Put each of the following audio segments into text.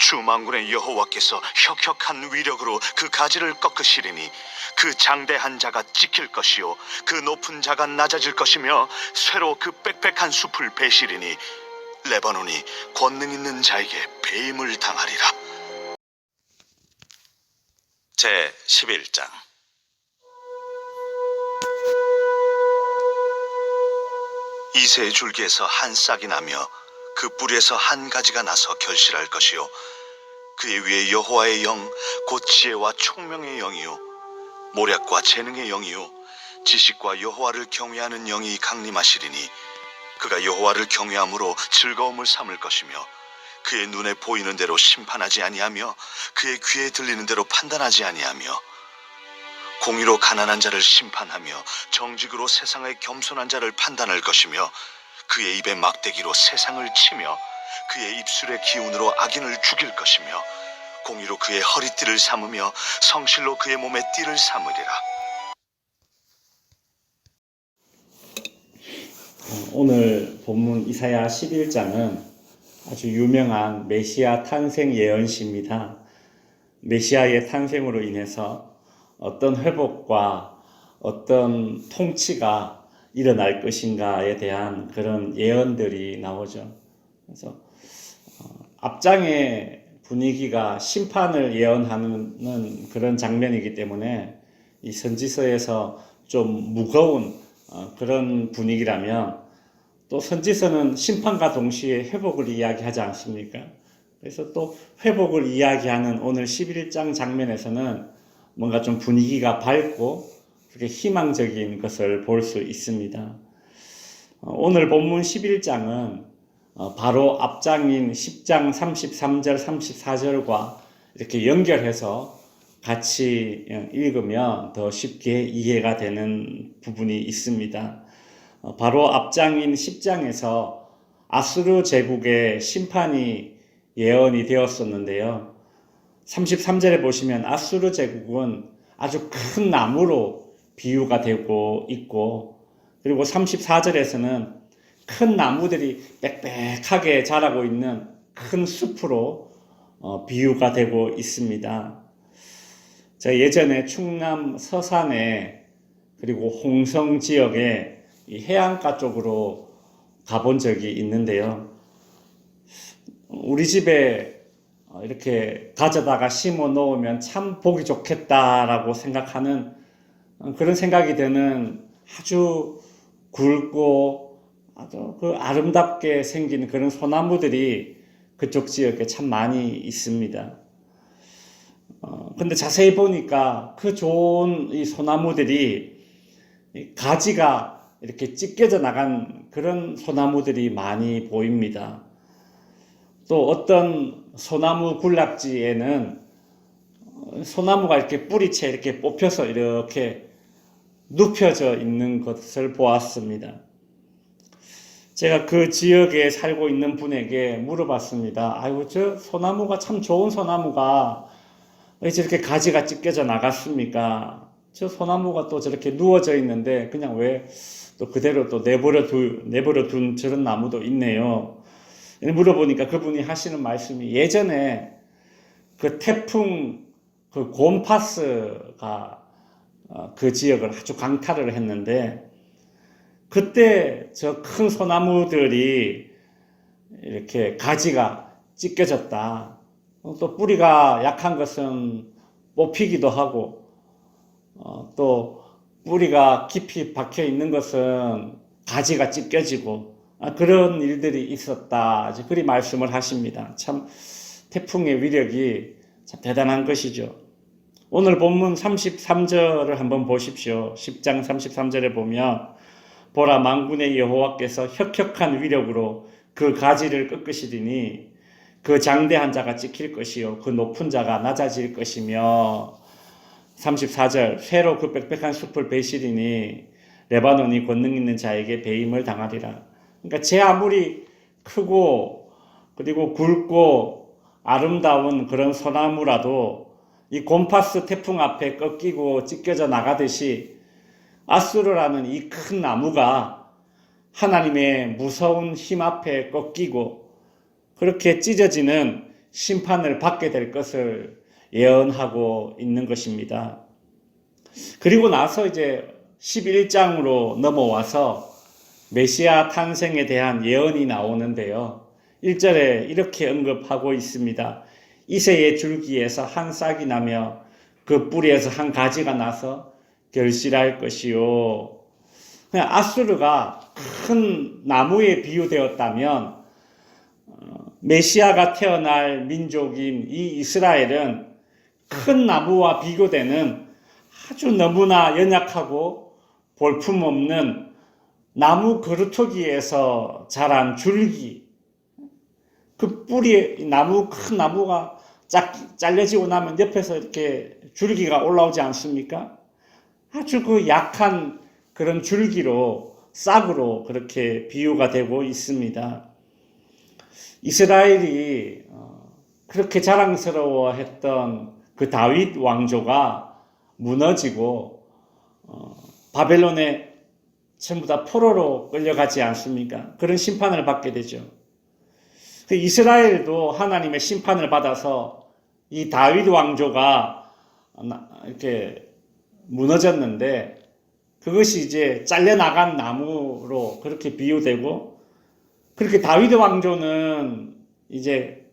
주 만군의 여호와께서 혁혁한 위력으로 그 가지를 꺾으시리니 그 장대한 자가 찍힐 것이요 그 높은 자가 낮아질 것이며 쇠로 그 빽빽한 숲을 베시리니 레바논이 권능 있는 자에게 배임을 당하리라. 제 11장. 이새의 줄기에서 한 싹이 나며 그 뿌리에서 한 가지가 나서 결실할 것이요 그의 위에 여호와의 영 곧 지혜와 총명의 영이요 모략과 재능의 영이요 지식과 여호와를 경외하는 영이 강림하시리니 그가 여호와를 경외함으로 즐거움을 삼을 것이며 그의 눈에 보이는 대로 심판하지 아니하며 그의 귀에 들리는 대로 판단하지 아니하며 공의로 가난한 자를 심판하며 정직으로 세상의 겸손한 자를 판단할 것이며 그의 입에 막대기로 세상을 치며 그의 입술의 기운으로 악인을 죽일 것이며 공의로 그의 허리띠를 삼으며 성실로 그의 몸에 띠를 삼으리라. 오늘 본문 이사야 11장은 아주 유명한 메시아 탄생 예언시입니다. 메시아의 탄생으로 인해서 어떤 회복과 어떤 통치가 일어날 것인가에 대한 그런 예언들이 나오죠. 그래서 앞장의 분위기가 심판을 예언하는 그런 장면이기 때문에 이 선지서에서 좀 무거운 그런 분위기라면 또 선지서는 심판과 동시에 회복을 이야기하지 않습니까? 그래서 또 회복을 이야기하는 오늘 11장 장면에서는 뭔가 좀 분위기가 밝고 그렇게 희망적인 것을 볼 수 있습니다. 오늘 본문 11장은 바로 앞장인 10장 33절 34절과 이렇게 연결해서 같이 읽으면 더 쉽게 이해가 되는 부분이 있습니다. 바로 앞장인 10장에서 아수르 제국의 심판이 예언이 되었었는데요. 33절에 보시면 아수르 제국은 아주 큰 나무로 비유가 되고 있고, 그리고 34절에서는 큰 나무들이 빽빽하게 자라고 있는 큰 숲으로 비유가 되고 있습니다. 제가 예전에 충남 서산에 그리고 홍성 지역에 이 해안가 쪽으로 가본 적이 있는데요. 우리 집에 이렇게 가져다가 심어 놓으면 참 보기 좋겠다라고 생각하는 그런 생각이 드는 아주 굵고 아주 그 아름답게 생긴 그런 소나무들이 그쪽 지역에 참 많이 있습니다. 근데 자세히 보니까 그 좋은 이 소나무들이 가지가 이렇게 찢겨져 나간 그런 소나무들이 많이 보입니다. 또 어떤 소나무 군락지에는 소나무가 이렇게 뿌리채 이렇게 뽑혀서 이렇게 눕혀져 있는 것을 보았습니다. 제가 그 지역에 살고 있는 분에게 물어봤습니다. 아이고, 저 소나무가 참 좋은 소나무가 왜 저렇게 가지가 찢겨져 나갔습니까? 저 소나무가 또 저렇게 누워져 있는데 그냥 왜 또 그대로 또 내버려 둔 저런 나무도 있네요. 물어보니까 그분이 하시는 말씀이 예전에 그 태풍 그 곰파스가 그 지역을 아주 강타를 했는데 그때 저 큰 소나무들이 이렇게 가지가 찢겨졌다. 또 뿌리가 약한 것은 뽑히기도 하고 또 뿌리가 깊이 박혀 있는 것은 가지가 찢겨지고 그런 일들이 있었다. 그리 말씀을 하십니다. 참 태풍의 위력이 참 대단한 것이죠. 오늘 본문 33절을 한번 보십시오. 10장 33절에 보면 보라 만군의 여호와께서 혁혁한 위력으로 그 가지를 꺾으시리니 그 장대한 자가 찍힐 것이요 그 높은 자가 낮아질 것이며 34절 쇠로 그 빽빽한 숲을 베시리니 레바논이 권능 있는 자에게 배임을 당하리라. 그러니까 제 아무리 크고 그리고 굵고 아름다운 그런 소나무라도 이 곰파스 태풍 앞에 꺾이고 찢겨져 나가듯이 아수르라는 이 큰 나무가 하나님의 무서운 힘 앞에 꺾이고 그렇게 찢어지는 심판을 받게 될 것을 예언하고 있는 것입니다. 그리고 나서 이제 11장으로 넘어와서 메시아 탄생에 대한 예언이 나오는데요. 1절에 이렇게 언급하고 있습니다. 이새의 줄기에서 한 싹이 나며 그 뿌리에서 한 가지가 나서 결실할 것이요. 그냥 아수르가 큰 나무에 비유되었다면 메시아가 태어날 민족인 이 이스라엘은 큰 나무와 비교되는 아주 너무나 연약하고 볼품없는 나무 그루터기에서 자란 줄기, 그 뿌리에 큰 나무가 잘려지고 나면 옆에서 이렇게 줄기가 올라오지 않습니까? 아주 그 약한 그런 줄기로, 싹으로 그렇게 비유가 되고 있습니다. 이스라엘이 그렇게 자랑스러워했던 그 다윗 왕조가 무너지고 바벨론에 전부 다 포로로 끌려가지 않습니까? 그런 심판을 받게 되죠. 이스라엘도 하나님의 심판을 받아서 이 다윗 왕조가 이렇게 무너졌는데 그것이 이제 잘려나간 나무로 그렇게 비유되고, 그렇게 다윗 왕조는 이제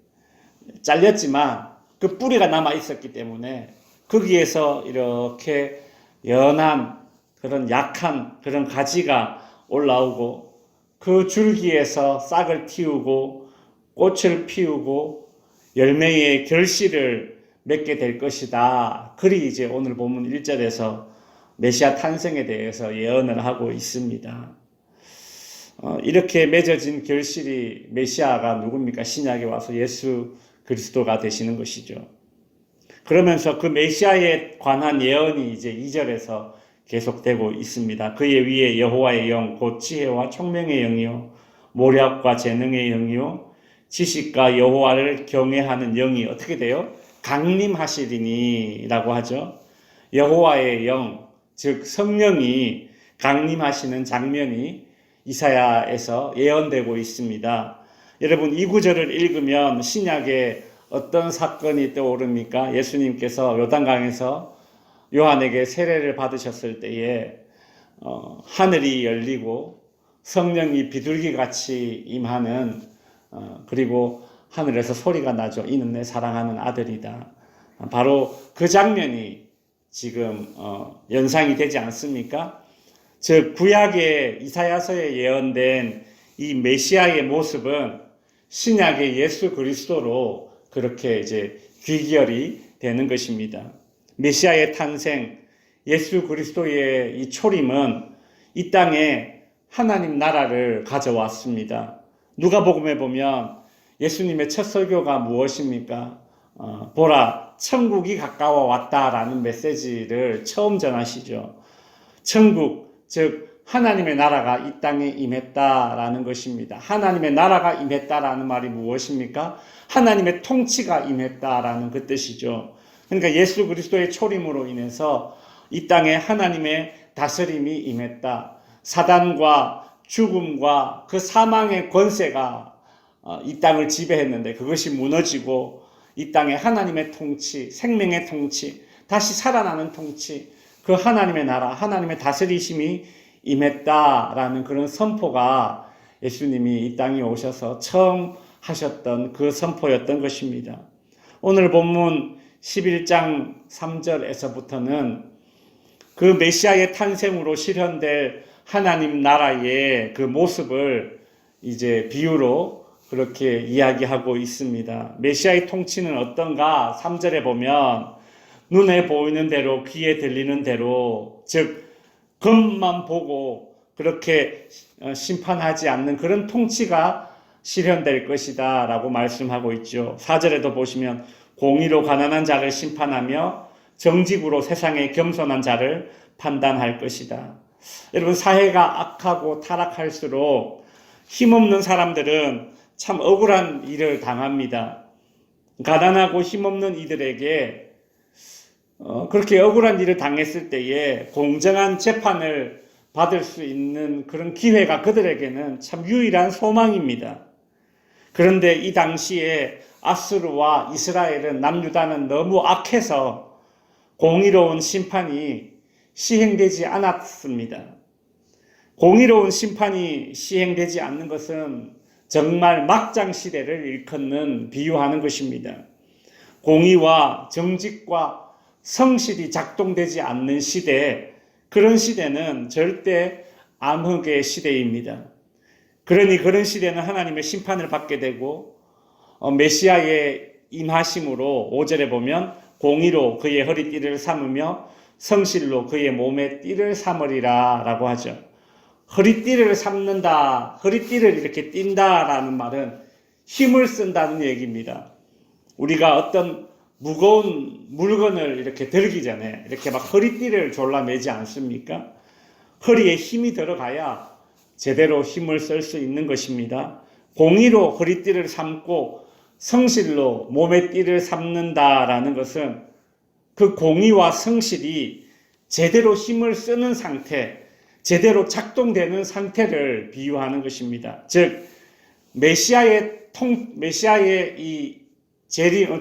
잘렸지만 그 뿌리가 남아 있었기 때문에 거기에서 이렇게 연한 그런 약한 그런 가지가 올라오고 그 줄기에서 싹을 틔우고 꽃을 피우고 열매의 결실을 맺게 될 것이다. 그리 이제 오늘 본문 1절에서 메시아 탄생에 대해서 예언을 하고 있습니다. 이렇게 맺어진 결실이 메시아가 누굽니까? 신약에 와서 예수 그리스도가 되시는 것이죠. 그러면서 그 메시아에 관한 예언이 이제 2절에서 계속되고 있습니다. 그의 위에 여호와의 영, 곧 지혜와 총명의 영이요, 모략과 재능의 영이요, 지식과 여호와를 경외하는 영이 어떻게 돼요? 강림하시리니 라고 하죠. 여호와의 영, 즉 성령이 강림하시는 장면이 이사야에서 예언되고 있습니다. 여러분, 이 구절을 읽으면 신약에 어떤 사건이 떠오릅니까? 예수님께서 요단강에서 요한에게 세례를 받으셨을 때에 하늘이 열리고 성령이 비둘기같이 임하는, 그리고 하늘에서 소리가 나죠. 이는 내 사랑하는 아들이다. 바로 그 장면이 지금 연상이 되지 않습니까? 즉 구약의 이사야서에 예언된 이 메시아의 모습은 신약의 예수 그리스도로 그렇게 이제 귀결이 되는 것입니다. 메시아의 탄생, 예수 그리스도의 이 초림은 이 땅에 하나님 나라를 가져왔습니다. 누가복음에 보면 예수님의 첫 설교가 무엇입니까? 보라, 천국이 가까워 왔다라는 메시지를 처음 전하시죠. 천국, 즉 하나님의 나라가 이 땅에 임했다라는 것입니다. 하나님의 나라가 임했다라는 말이 무엇입니까? 하나님의 통치가 임했다라는 그 뜻이죠. 그러니까 예수 그리스도의 초림으로 인해서 이 땅에 하나님의 다스림이 임했다. 사단과 죽음과 그 사망의 권세가 이 땅을 지배했는데 그것이 무너지고 이 땅에 하나님의 통치, 생명의 통치, 다시 살아나는 통치, 그 하나님의 나라, 하나님의 다스리심이 임했다라는 그런 선포가 예수님이 이 땅에 오셔서 처음 하셨던 그 선포였던 것입니다. 오늘 본문 11장 3절에서부터는 그 메시아의 탄생으로 실현될 하나님 나라의 그 모습을 이제 비유로 그렇게 이야기하고 있습니다. 메시아의 통치는 어떤가? 3절에 보면 눈에 보이는 대로, 귀에 들리는 대로, 즉 겉만 보고 그렇게 심판하지 않는 그런 통치가 실현될 것이다 라고 말씀하고 있죠. 4절에도 보시면 공의로 가난한 자를 심판하며 정직으로 세상에 겸손한 자를 판단할 것이다. 여러분, 사회가 악하고 타락할수록 힘없는 사람들은 참 억울한 일을 당합니다. 가난하고 힘없는 이들에게 그렇게 억울한 일을 당했을 때에 공정한 재판을 받을 수 있는 그런 기회가 그들에게는 참 유일한 소망입니다. 그런데 이 당시에 아수르와 이스라엘은 남유다는 너무 악해서 공의로운 심판이 시행되지 않았습니다. 공의로운 심판이 시행되지 않는 것은 정말 막장 시대를 일컫는 비유하는 것입니다. 공의와 정직과 성실이 작동되지 않는 시대, 그런 시대는 절대 암흑의 시대입니다. 그러니 그런 시대는 하나님의 심판을 받게 되고 메시아의 임하심으로 5절에 보면 공의로 그의 허리띠를 삼으며 성실로 그의 몸에 띠를 삼으리라 라고 하죠. 허리띠를 삼는다, 허리띠를 이렇게 띈다라는 말은 힘을 쓴다는 얘기입니다. 우리가 어떤 무거운 물건을 이렇게 들기 전에 이렇게 막 허리띠를 졸라매지 않습니까? 허리에 힘이 들어가야 제대로 힘을 쓸 수 있는 것입니다. 공의로 허리띠를 삼고 성실로 몸의 띠를 삼는다라는 것은 그 공의와 성실이 제대로 힘을 쓰는 상태, 제대로 작동되는 상태를 비유하는 것입니다. 즉 메시아의 이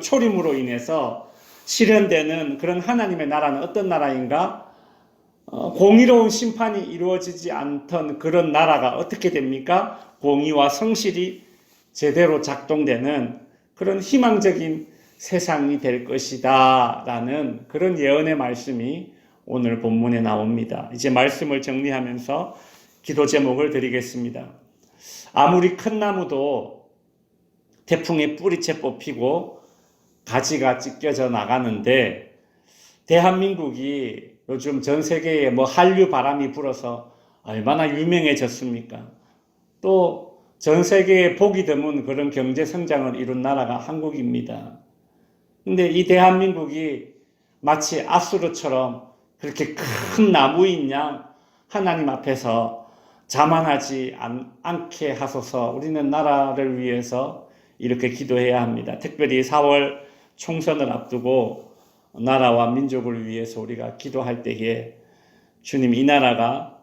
초림으로 인해서 실현되는 그런 하나님의 나라는 어떤 나라인가? 공의로운 심판이 이루어지지 않던 그런 나라가 어떻게 됩니까? 공의와 성실이 제대로 작동되는 그런 희망적인 세상이 될 것이다 라는 그런 예언의 말씀이 오늘 본문에 나옵니다. 이제 말씀을 정리하면서 기도 제목을 드리겠습니다. 아무리 큰 나무도 태풍에 뿌리채 뽑히고 가지가 찢겨져 나가는데 대한민국이 요즘 전 세계에 한류 바람이 불어서 얼마나 유명해졌습니까? 또 전 세계에 복이 드문 그런 경제 성장을 이룬 나라가 한국입니다. 근데 이 대한민국이 마치 아수르처럼 그렇게 큰 나무인 양 하나님 앞에서 자만하지 않게 하소서. 우리는 나라를 위해서 이렇게 기도해야 합니다. 특별히 4월 총선을 앞두고 나라와 민족을 위해서 우리가 기도할 때에 주님, 이 나라가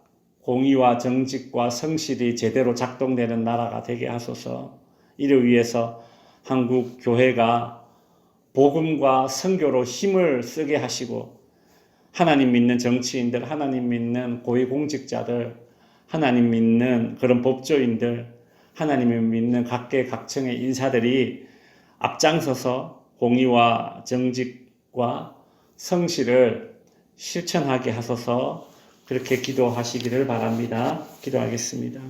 공의와 정직과 성실이 제대로 작동되는 나라가 되게 하소서. 이를 위해서 한국 교회가 복음과 선교로 힘을 쓰게 하시고 하나님 믿는 정치인들, 하나님 믿는 고위공직자들, 하나님 믿는 그런 법조인들, 하나님을 믿는 각계각층의 인사들이 앞장서서 공의와 정직과 성실을 실천하게 하소서. 그렇게 기도하시기를 바랍니다. 기도하겠습니다.